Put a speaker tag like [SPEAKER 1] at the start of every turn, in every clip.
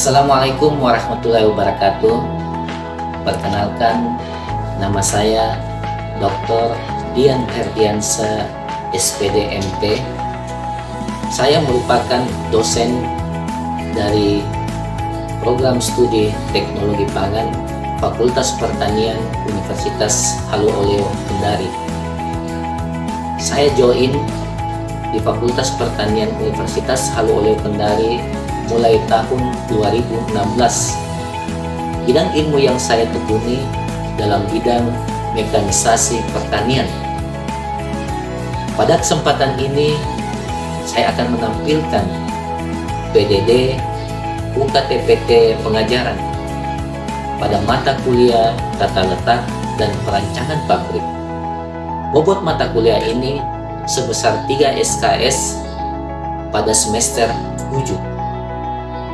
[SPEAKER 1] Assalamualaikum warahmatullahi wabarakatuh. Perkenalkan, nama saya Dr. Dian Ferdiansa, SPD MP. Saya merupakan dosen dari program studi Teknologi Pangan Fakultas Pertanian Universitas Halu Oleo Kendari. Saya join di Fakultas Pertanian Universitas Halu Oleo Kendari mulai tahun 2016. Bidang ilmu yang saya tekuni dalam bidang mekanisasi pertanian. Pada kesempatan ini, saya akan menampilkan PDD UKTPT pengajaran pada mata kuliah tata letak dan perancangan pabrik. Bobot mata kuliah ini sebesar 3 SKS pada semester 7.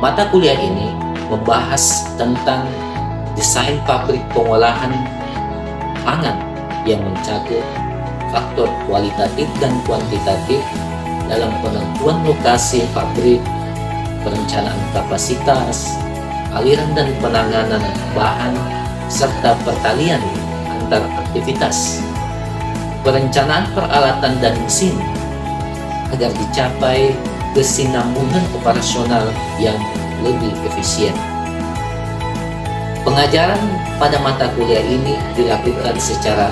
[SPEAKER 1] Mata kuliah ini membahas tentang desain pabrik pengolahan pangan yang mencakup faktor kualitatif dan kuantitatif dalam penentuan lokasi pabrik, perencanaan kapasitas, aliran dan penanganan bahan, serta pertalian antar aktivitas, perencanaan peralatan dan mesin agar dicapai kesinambungan operasional yang lebih efisien. Pengajaran pada mata kuliah ini dilakukan secara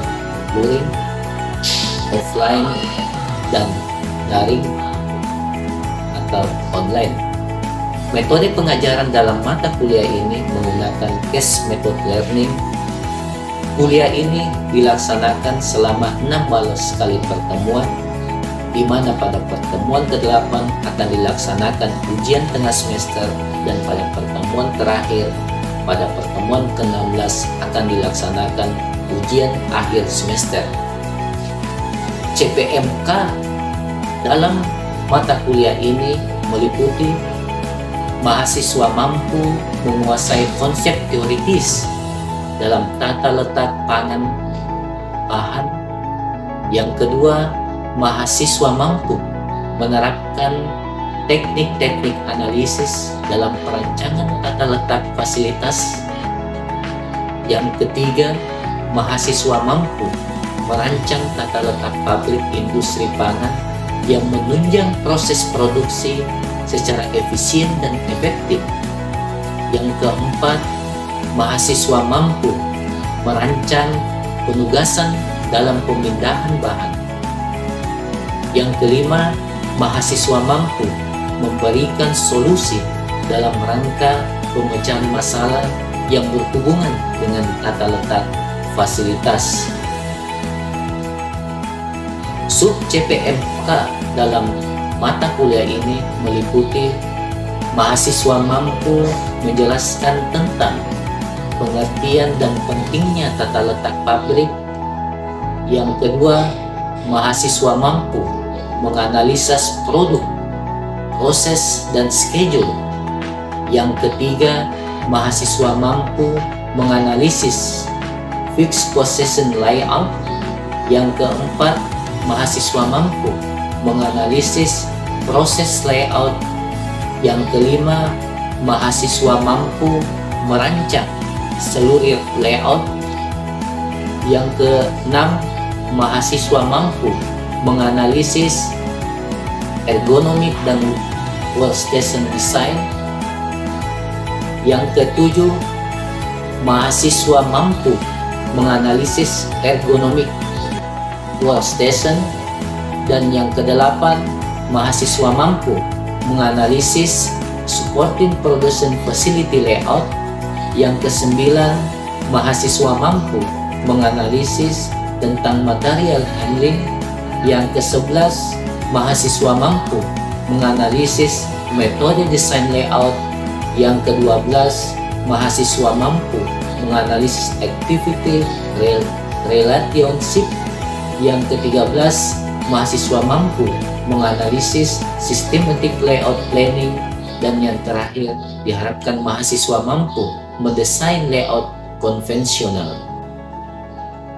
[SPEAKER 1] luring, offline, dan daring atau online. Metode pengajaran dalam mata kuliah ini menggunakan case method learning. Kuliah ini dilaksanakan selama 6 malam sekali pertemuan, di mana pada pertemuan ke-8 akan dilaksanakan ujian tengah semester dan pada pertemuan terakhir pada pertemuan ke-16 akan dilaksanakan ujian akhir semester. CPMK dalam mata kuliah ini meliputi mahasiswa mampu menguasai konsep teoritis dalam tata letak pangan bahan. Yang kedua, mahasiswa mampu menerapkan teknik-teknik analisis dalam perancangan tata letak fasilitas. Yang ketiga, mahasiswa mampu merancang tata letak pabrik industri pangan yang menunjang proses produksi secara efisien dan efektif. Yang keempat, mahasiswa mampu merancang penugasan dalam pemindahan bahan. Yang kelima, mahasiswa mampu memberikan solusi dalam rangka pemecahan masalah yang berhubungan dengan tata letak fasilitas. Sub CPMK dalam mata kuliah ini meliputi mahasiswa mampu menjelaskan tentang pengertian dan pentingnya tata letak pabrik. Yang kedua, mahasiswa mampu menganalisa produk, proses, dan schedule. Yang ketiga, mahasiswa mampu menganalisis fixed possession layout. Yang keempat, mahasiswa mampu menganalisis proses layout. Yang kelima, mahasiswa mampu merancang seluruh layout. Yang keenam, mahasiswa mampu menganalisis ergonomik dan workstation design. Yang ketujuh, mahasiswa mampu menganalisis ergonomik workstation. Dan yang kedelapan, mahasiswa mampu menganalisis supporting production facility layout. Yang kesembilan, mahasiswa mampu menganalisis tentang material handling. Yang ke-11, mahasiswa mampu menganalisis metode desain layout. Yang ke-12, mahasiswa mampu menganalisis activity relationship. Yang ke-13, mahasiswa mampu menganalisis systematic layout planning. Dan yang terakhir, diharapkan mahasiswa mampu mendesain layout konvensional.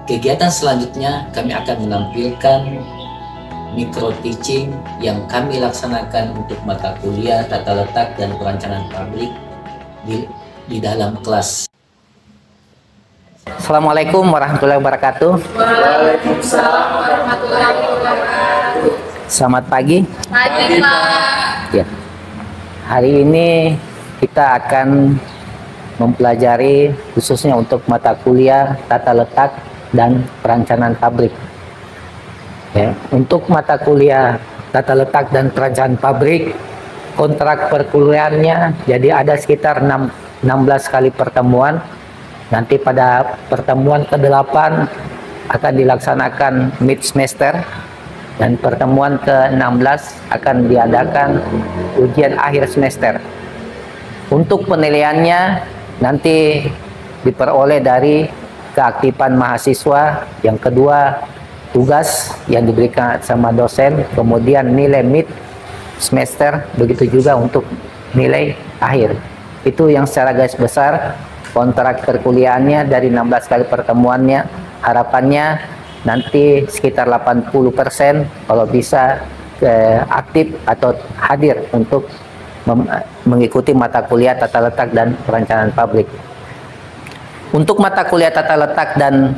[SPEAKER 1] Kegiatan selanjutnya kami akan menampilkan micro teaching yang kami laksanakan untuk mata kuliah tata letak dan perancangan pabrik di dalam kelas.
[SPEAKER 2] Assalamualaikum warahmatullahi wabarakatuh.
[SPEAKER 3] Waalaikumsalam warahmatullahi wabarakatuh.
[SPEAKER 2] Selamat pagi.
[SPEAKER 3] Pagi, Pak.
[SPEAKER 2] Ya. Hari ini kita akan mempelajari khususnya untuk mata kuliah tata letak dan perencanaan pabrik. Ya, untuk mata kuliah tata letak dan perencanaan pabrik, kontrak perkuliahannya jadi ada sekitar 16 kali pertemuan. Nanti pada pertemuan ke-8 akan dilaksanakan mid semester, dan pertemuan ke-16 akan diadakan ujian akhir semester. Untuk penilaiannya nanti diperoleh dari keaktifan mahasiswa, yang kedua tugas yang diberikan sama dosen, kemudian nilai mid semester, begitu juga untuk nilai akhir. Itu yang secara garis besar kontrak perkuliahannya dari 16 kali pertemuannya. Harapannya nanti sekitar 80% kalau bisa aktif atau hadir untuk mengikuti mata kuliah tata letak dan perencanaan pabrik. Untuk mata kuliah tata letak dan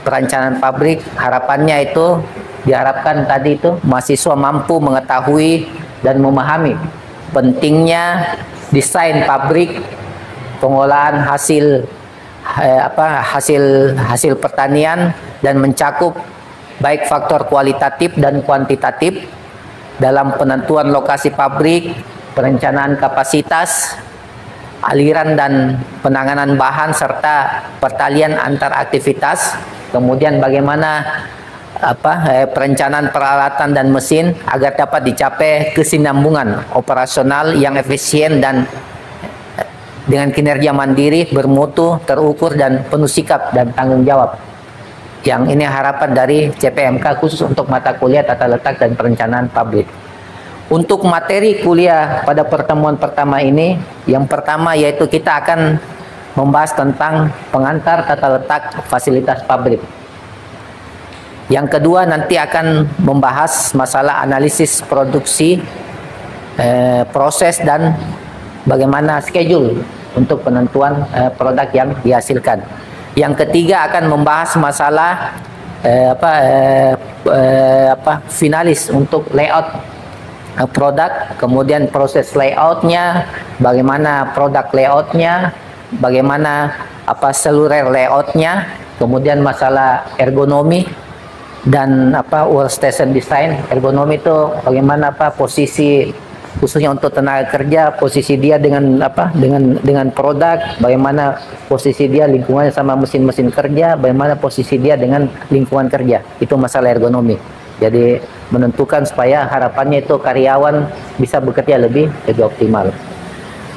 [SPEAKER 2] perencanaan pabrik, harapannya itu diharapkan tadi itu mahasiswa mampu mengetahui dan memahami pentingnya desain pabrik, pengolahan hasil hasil pertanian, dan mencakup baik faktor kualitatif dan kuantitatif dalam penentuan lokasi pabrik, perencanaan kapasitas, aliran dan penanganan bahan, serta pertalian antar aktivitas. Kemudian bagaimana perencanaan peralatan dan mesin agar dapat dicapai kesinambungan operasional yang efisien dan dengan kinerja mandiri, bermutu, terukur, dan penuh sikap dan tanggung jawab. Yang ini harapan dari CPMK khusus untuk mata kuliah tata letak dan perencanaan pabrik. Untuk materi kuliah pada pertemuan pertama ini, yang pertama yaitu kita akan membahas tentang pengantar tata letak fasilitas pabrik. Yang kedua nanti akan membahas masalah analisis produksi, proses, dan bagaimana schedule untuk penentuan produk yang dihasilkan. Yang ketiga akan membahas masalah finalis untuk layout produk, kemudian proses layoutnya, bagaimana produk layoutnya, bagaimana seluruh layoutnya, kemudian masalah ergonomi dan workstation design. Ergonomi itu bagaimana posisi khususnya untuk tenaga kerja, posisi dia dengan produk, bagaimana posisi dia lingkungannya sama mesin-mesin kerja, bagaimana posisi dia dengan lingkungan kerja. Itu masalah ergonomi. Jadi menentukan supaya harapannya itu karyawan bisa bekerja lebih optimal.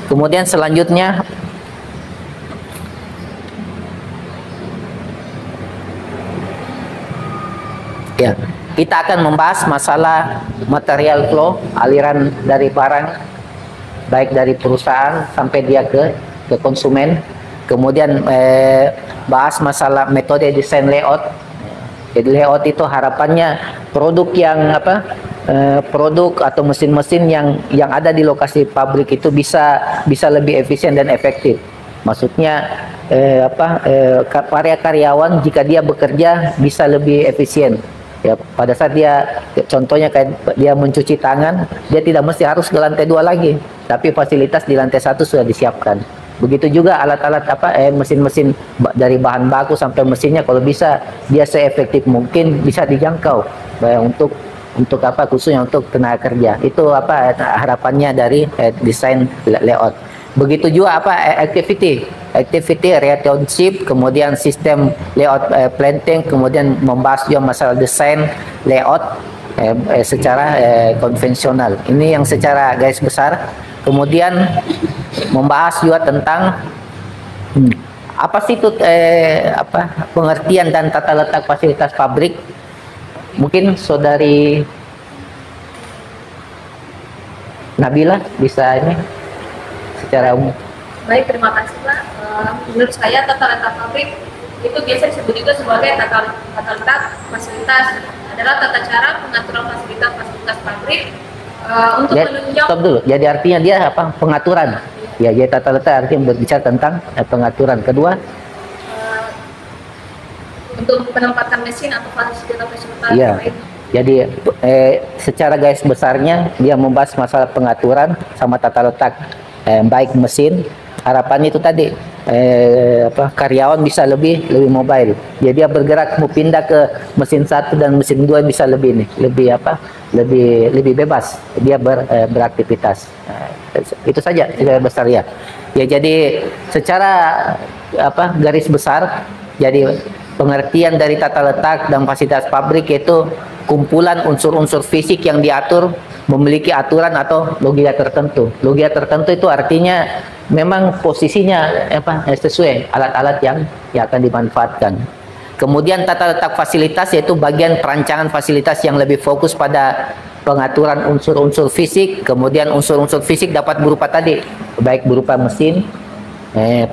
[SPEAKER 2] Kemudian selanjutnya ya, kita akan membahas masalah material flow, aliran dari barang, baik dari perusahaan sampai dia ke konsumen. Kemudian bahas masalah metode desain layout. Jadi layout itu harapannya produk yang produk atau mesin-mesin yang ada di lokasi pabrik itu bisa lebih efisien dan efektif. Maksudnya para karyawan jika dia bekerja bisa lebih efisien. Ya, pada saat dia contohnya kayak dia mencuci tangan, dia tidak mesti harus ke lantai 2 lagi, tapi fasilitas di lantai 1 sudah disiapkan. Begitu juga alat-alat mesin-mesin dari bahan baku sampai mesinnya, kalau bisa dia seefektif mungkin bisa dijangkau untuk khususnya untuk tenaga kerja. Itu harapannya dari desain layout. Begitu juga activity relationship, kemudian sistem layout planting, kemudian membahas juga masalah desain layout secara konvensional. Ini yang secara garis besar. Kemudian membahas juga tentang apa sih itu pengertian dan tata letak fasilitas pabrik. Mungkin saudari Nabila bisa ini secara umum.
[SPEAKER 3] Baik, terima kasih, Pak. Menurut saya tata letak pabrik itu biasa disebut juga sebagai tata letak fasilitas, adalah tata cara pengaturan fasilitas pabrik untuk menunjang.
[SPEAKER 2] Stop dulu. Jadi artinya dia pengaturan. Ya, jadi tata letak artinya berbicara tentang pengaturan. Kedua,
[SPEAKER 3] untuk penempatan mesin atau fasilitas
[SPEAKER 2] iya.
[SPEAKER 3] lain.
[SPEAKER 2] Jadi secara garis besarnya dia membahas masalah pengaturan sama tata letak baik mesin. Harapannya itu tadi karyawan bisa lebih mobile. Jadi dia bergerak mau pindah ke mesin 1 dan mesin 2 bisa lebih lebih bebas dia beraktivitas. Itu saja secara besar ya. Ya, jadi secara garis besar, jadi pengertian dari tata letak dan fasilitas pabrik itu kumpulan unsur-unsur fisik yang diatur memiliki aturan atau logika tertentu. Logika tertentu itu artinya memang posisinya sesuai alat-alat yang akan dimanfaatkan. Kemudian tata letak fasilitas yaitu bagian perancangan fasilitas yang lebih fokus pada pengaturan unsur-unsur fisik. Kemudian unsur-unsur fisik dapat berupa tadi, baik berupa mesin,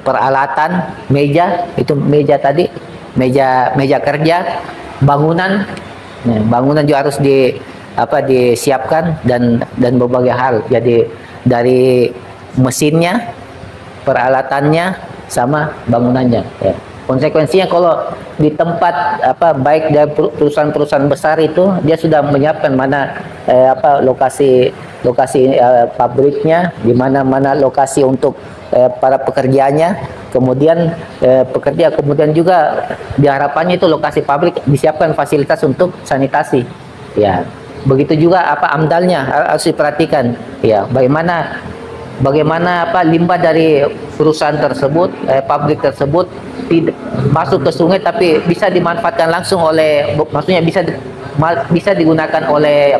[SPEAKER 2] peralatan, meja, itu meja tadi, meja kerja, bangunan. Bangunan juga harus disiapkan dan berbagai hal. Jadi dari mesinnya, peralatannya, sama bangunannya. Ya. Konsekuensinya kalau di tempat baik dari perusahaan-perusahaan besar itu dia sudah menyiapkan mana lokasi pabriknya, di mana lokasi untuk para pekerjanya, kemudian pekerja, kemudian juga diharapannya itu lokasi pabrik disiapkan fasilitas untuk sanitasi. Ya, begitu juga amdalnya harus diperhatikan. Ya, bagaimana limbah dari perusahaan tersebut, pabrik tersebut tidak masuk ke sungai tapi bisa dimanfaatkan langsung maksudnya bisa digunakan oleh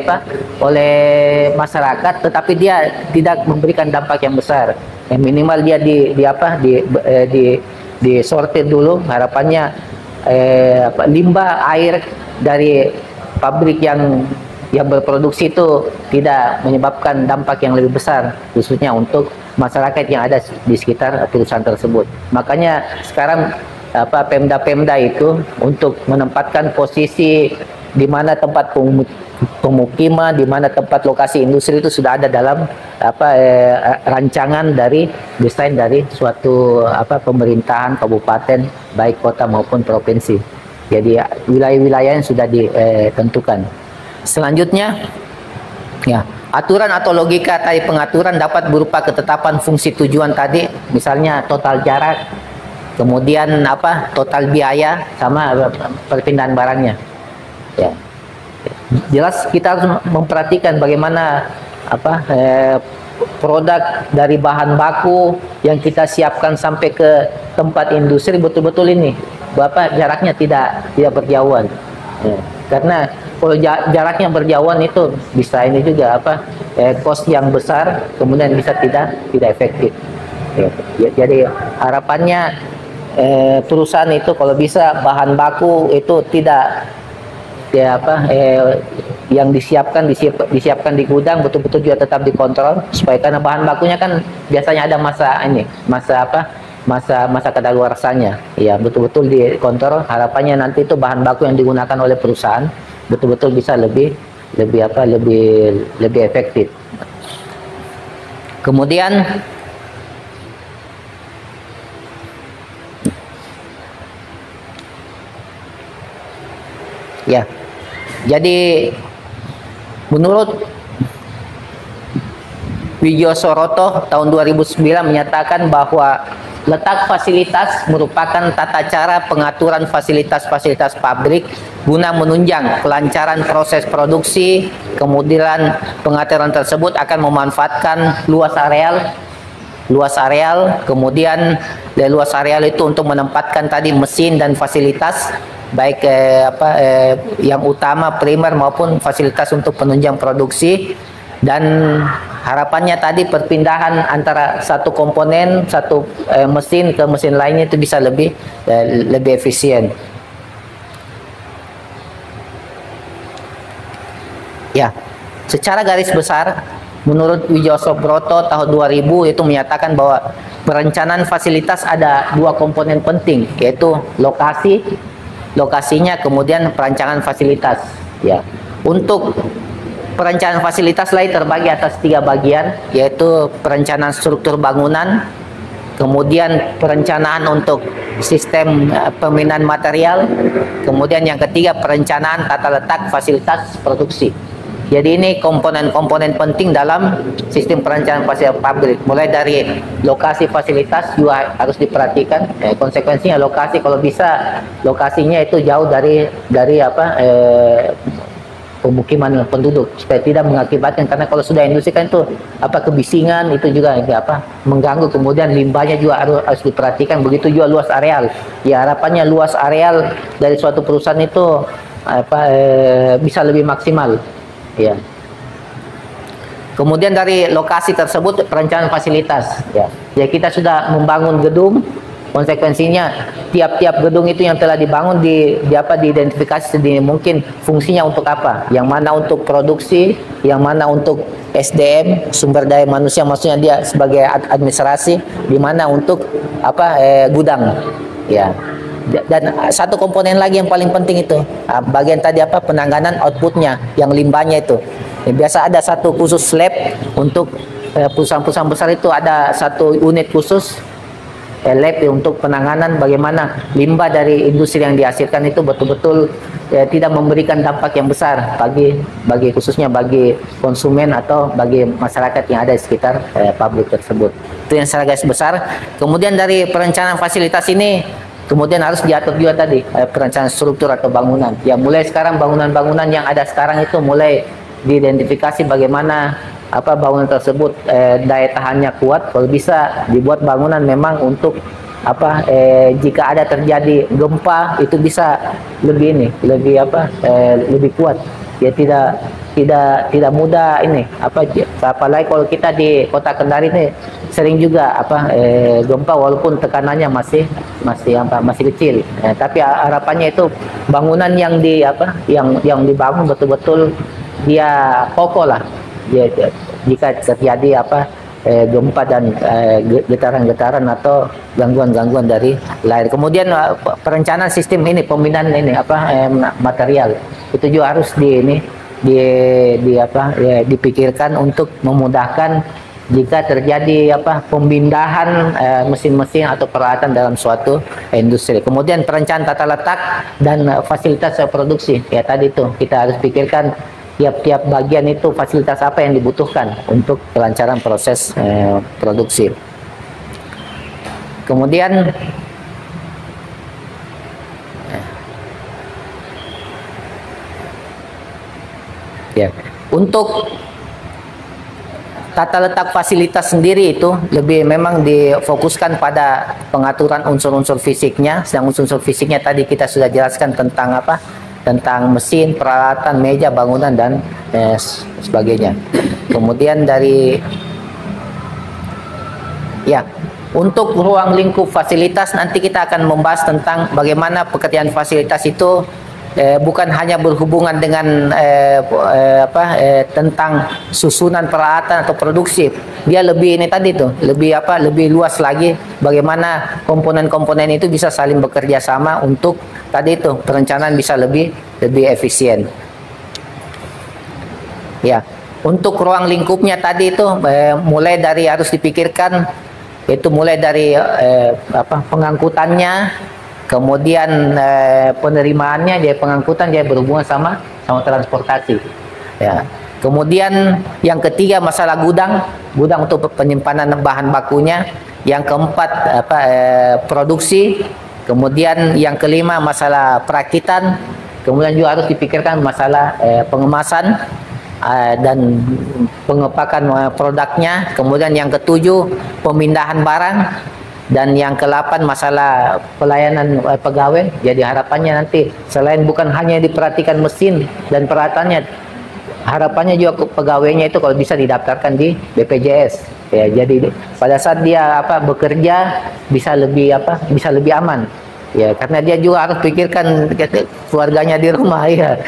[SPEAKER 2] masyarakat, tetapi dia tidak memberikan dampak yang besar. Minimal dia disortir dulu. Harapannya limbah air dari pabrik yang berproduksi itu tidak menyebabkan dampak yang lebih besar, khususnya untuk masyarakat yang ada di sekitar perusahaan tersebut. Makanya sekarang Pemda itu untuk menempatkan posisi di mana tempat pemukiman, di mana tempat lokasi industri itu sudah ada dalam rancangan dari desain dari suatu pemerintahan kabupaten, baik kota maupun provinsi. Jadi wilayah-wilayah yang sudah ditentukan. Selanjutnya, ya, aturan atau logika tadi pengaturan dapat berupa ketetapan fungsi tujuan tadi, misalnya total jarak, kemudian total biaya sama perpindahan barangnya. Ya. Jelas kita harus memperhatikan bagaimana produk dari bahan baku yang kita siapkan sampai ke tempat industri betul-betul ini jaraknya tidak berjauhan. Ya. Karena kalau jaraknya berjauhan itu bisa ini juga cost yang besar, kemudian bisa tidak efektif. Ya. Jadi harapannya perusahaan itu kalau bisa bahan baku itu tidak yang disiapkan di gudang betul-betul juga tetap dikontrol, supaya karena bahan bakunya kan biasanya ada masa kadaluarsanya. Ya, betul-betul dikontrol. Harapannya nanti itu bahan baku yang digunakan oleh perusahaan betul-betul bisa lebih efektif. Kemudian ya, jadi menurut Wijosoeroto tahun 2009 menyatakan bahwa letak fasilitas merupakan tata cara pengaturan fasilitas-fasilitas pabrik guna menunjang kelancaran proses produksi. Kemudian pengaturan tersebut akan memanfaatkan luas areal, kemudian dari luas areal itu untuk menempatkan tadi mesin dan fasilitas baik yang utama primer maupun fasilitas untuk penunjang produksi. Dan harapannya tadi perpindahan antara satu komponen, satu mesin ke mesin lainnya itu bisa lebih efisien. Ya, secara garis besar menurut Wijosoeroto tahun 2000 itu menyatakan bahwa perencanaan fasilitas ada dua komponen penting, yaitu lokasinya, kemudian perancangan fasilitas. Ya, untuk perencanaan fasilitas lain terbagi atas 3 bagian, yaitu perencanaan struktur bangunan, kemudian perencanaan untuk sistem pembinaan material, kemudian yang ketiga perencanaan tata letak fasilitas produksi. Jadi ini komponen-komponen penting dalam sistem perencanaan fasilitas pabrik. Mulai dari lokasi fasilitas juga harus diperhatikan. Konsekuensinya lokasi, kalau bisa lokasinya itu jauh dari pemukiman penduduk supaya tidak mengakibatkan, karena kalau sudah industri kan itu kebisingan itu juga mengganggu. Kemudian limbahnya juga harus diperhatikan, begitu juga luas areal. Ya harapannya luas areal dari suatu perusahaan itu bisa lebih maksimal. Ya. Kemudian dari lokasi tersebut perencanaan fasilitas. Ya, kita sudah membangun gedung. Konsekuensinya tiap-tiap gedung itu yang telah dibangun diidentifikasi sedini mungkin fungsinya untuk apa, yang mana untuk produksi, yang mana untuk SDM, sumber daya manusia, maksudnya dia sebagai administrasi, di mana untuk gudang. Ya. Dan satu komponen lagi yang paling penting itu bagian tadi penanganan outputnya, yang limbahnya itu. Biasa ada satu khusus lab untuk perusahaan-perusahaan besar, itu ada satu unit khusus lab untuk penanganan bagaimana limbah dari industri yang dihasilkan itu betul-betul tidak memberikan dampak yang besar bagi khususnya bagi konsumen atau bagi masyarakat yang ada di sekitar pabrik tersebut. Itu yang secara garis besar. Kemudian dari perencanaan fasilitas ini kemudian harus diatur juga tadi perencanaan struktur atau bangunan. Ya mulai sekarang bangunan-bangunan yang ada sekarang itu mulai diidentifikasi bagaimana bangunan tersebut daya tahannya kuat. Kalau bisa dibuat bangunan memang untuk jika ada terjadi gempa itu bisa lebih kuat. Ya tidak mudah ini apalagi kalau kita di Kota Kendari ini sering juga gempa walaupun tekanannya masih kecil. Tapi harapannya itu bangunan yang dibangun betul-betul dia kokoh lah. Jika terjadi gempa dan getaran-getaran atau gangguan-gangguan dari lain. Kemudian perencanaan sistem ini pembinaan ini material itu juga harus dipikirkan untuk memudahkan jika terjadi pemindahan mesin-mesin atau peralatan dalam suatu industri. Kemudian perencanaan tata letak dan fasilitas produksi. Ya tadi itu kita harus pikirkan tiap-tiap bagian itu fasilitas apa yang dibutuhkan untuk kelancaran proses produksi. Kemudian untuk tata letak fasilitas sendiri itu lebih memang difokuskan pada pengaturan unsur-unsur fisiknya. Sedang unsur-unsur fisiknya tadi kita sudah jelaskan tentang tentang mesin, peralatan, meja, bangunan, dan sebagainya. Kemudian untuk ruang lingkup fasilitas nanti kita akan membahas tentang bagaimana pekerjaan fasilitas itu bukan hanya berhubungan dengan tentang susunan peralatan atau produksi. Dia lebih lebih luas lagi bagaimana komponen-komponen itu bisa saling bekerja sama untuk tadi itu perencanaan bisa lebih efisien. Ya, untuk ruang lingkupnya tadi itu mulai dari harus dipikirkan itu mulai dari pengangkutannya, kemudian penerimaannya, dia pengangkutan dia berhubungan sama transportasi. Ya. Kemudian yang ketiga masalah gudang untuk penyimpanan bahan bakunya. Yang keempat produksi. Kemudian yang kelima masalah perakitan. Kemudian juga harus dipikirkan masalah pengemasan dan pengepakan produknya. Kemudian yang ketujuh pemindahan barang. Dan yang ke-8 masalah pelayanan pegawai. Jadi harapannya nanti selain bukan hanya diperhatikan mesin dan peralatannya, harapannya juga pegawainya itu kalau bisa didaftarkan di BPJS. Ya, jadi pada saat dia bekerja bisa lebih aman. Ya, karena dia juga harus pikirkan keluarganya di rumah ya.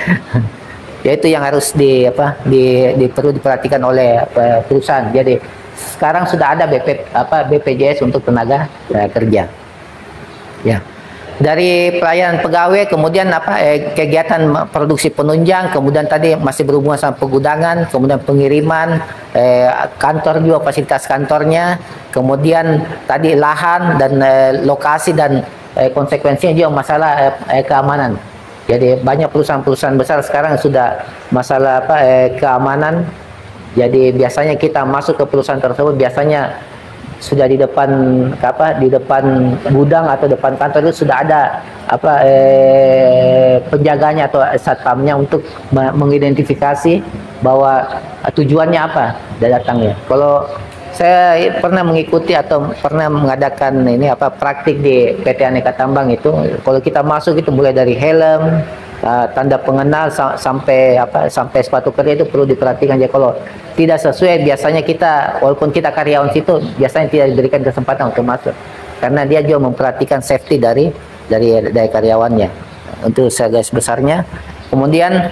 [SPEAKER 2] Yaitu yang harus perlu diperhatikan oleh perusahaan. Jadi sekarang sudah ada BPJS untuk tenaga kerja. Ya. dari pelayanan pegawai, kemudian kegiatan produksi penunjang, kemudian tadi masih berhubungan sama pegudangan, kemudian pengiriman, kantor juga fasilitas kantornya, kemudian tadi lahan dan lokasi dan konsekuensinya juga masalah keamanan. Jadi banyak perusahaan-perusahaan besar sekarang sudah masalah keamanan. Jadi biasanya kita masuk ke perusahaan tersebut biasanya sudah di depan gudang atau depan kantor itu sudah ada penjaganya atau satpamnya untuk mengidentifikasi bahwa tujuannya apa datangnya. Kalau saya pernah mengikuti atau pernah mengadakan praktik di PT Aneka Tambang itu, kalau kita masuk itu mulai dari helm, tanda pengenal sampai sepatu kerja itu perlu diperhatikan. Jadi kalau tidak sesuai, biasanya kita walaupun kita karyawan situ biasanya tidak diberikan kesempatan untuk masuk karena dia juga memperhatikan safety dari karyawannya. Untuk garis besarnya. Kemudian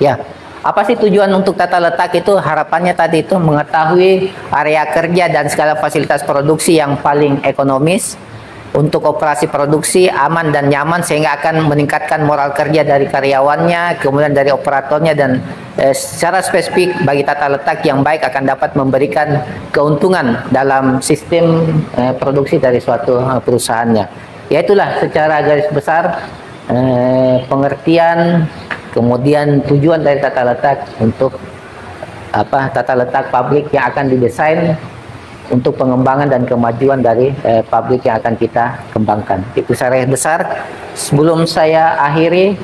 [SPEAKER 2] ya, apa sih tujuan untuk tata letak itu? Harapannya tadi itu mengetahui area kerja dan segala fasilitas produksi yang paling ekonomis untuk operasi produksi aman dan nyaman sehingga akan meningkatkan moral kerja dari karyawannya, kemudian dari operatornya, dan secara spesifik bagi tata letak yang baik akan dapat memberikan keuntungan dalam sistem produksi dari suatu perusahaannya. Ya itulah secara garis besar pengertian kemudian tujuan dari tata letak untuk tata letak pabrik yang akan didesain untuk pengembangan dan kemajuan dari pabrik yang akan kita kembangkan. Itu secara besar. Sebelum saya akhiri,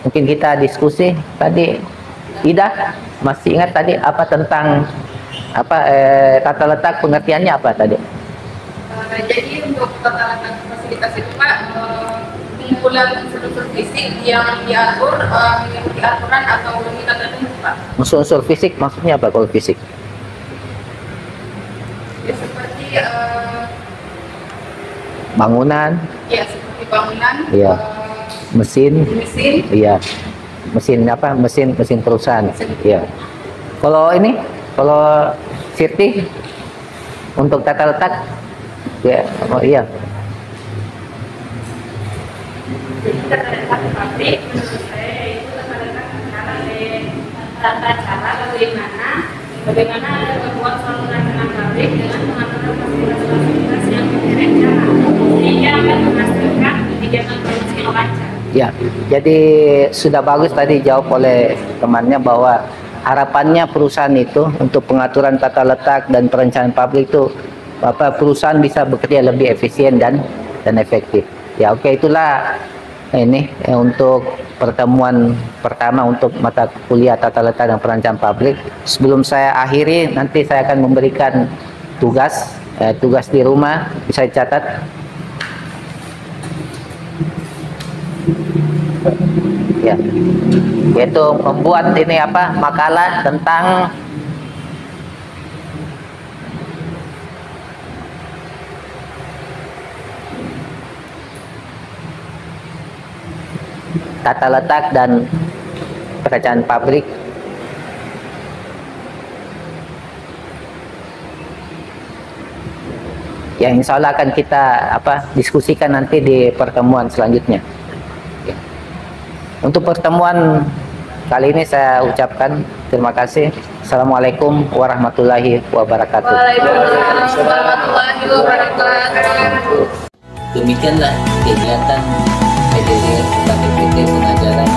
[SPEAKER 2] mungkin kita diskusi tadi. Ida masih ingat tadi apa tentang tata letak, pengertiannya apa tadi?
[SPEAKER 3] Jadi untuk tata letak fasilitas itu Pak, pengumpulan unsur-unsur fisik yang diatur mengikuti aturan atau limit tertentu Pak.
[SPEAKER 2] Unsur-unsur fisik maksudnya apa kalau fisik?
[SPEAKER 3] Ya, seperti
[SPEAKER 2] bangunan.
[SPEAKER 3] Ya, seperti bangunan.
[SPEAKER 2] Iya. Mesin. Iya. Mesin perusahaan. Iya. Kalau Sirti untuk tata letak ya, oh iya.
[SPEAKER 3] Jadi tata letak pabrik menurut saya itu tata letak tata cara bagaimana membuat suatu rancangan pabrik dengan mengatur fasilitas yang direncana sehingga akan menghasilkan kegiatan produksi yang lancar.
[SPEAKER 2] Ya, jadi sudah bagus tadi jawab oleh temannya bahwa harapannya perusahaan itu untuk pengaturan tata letak dan perencanaan pabrik itu perusahaan bisa bekerja lebih efisien dan efektif. Ya, oke, itulah ini untuk pertemuan pertama untuk mata kuliah tata letak dan perencanaan pabrik. Sebelum saya akhiri, nanti saya akan memberikan tugas di rumah, bisa dicatat. Ya, yaitu membuat makalah tentang tata letak dan perencanaan pabrik. Yang insya Allah akan kita diskusikan nanti di pertemuan selanjutnya. Untuk pertemuan kali ini saya ucapkan terima kasih. Assalamualaikum warahmatullahi wabarakatuh.
[SPEAKER 3] Waalaikumsalam warahmatullahi wabarakatuh.
[SPEAKER 1] Demikianlah kegiatan PDD PT pengajaran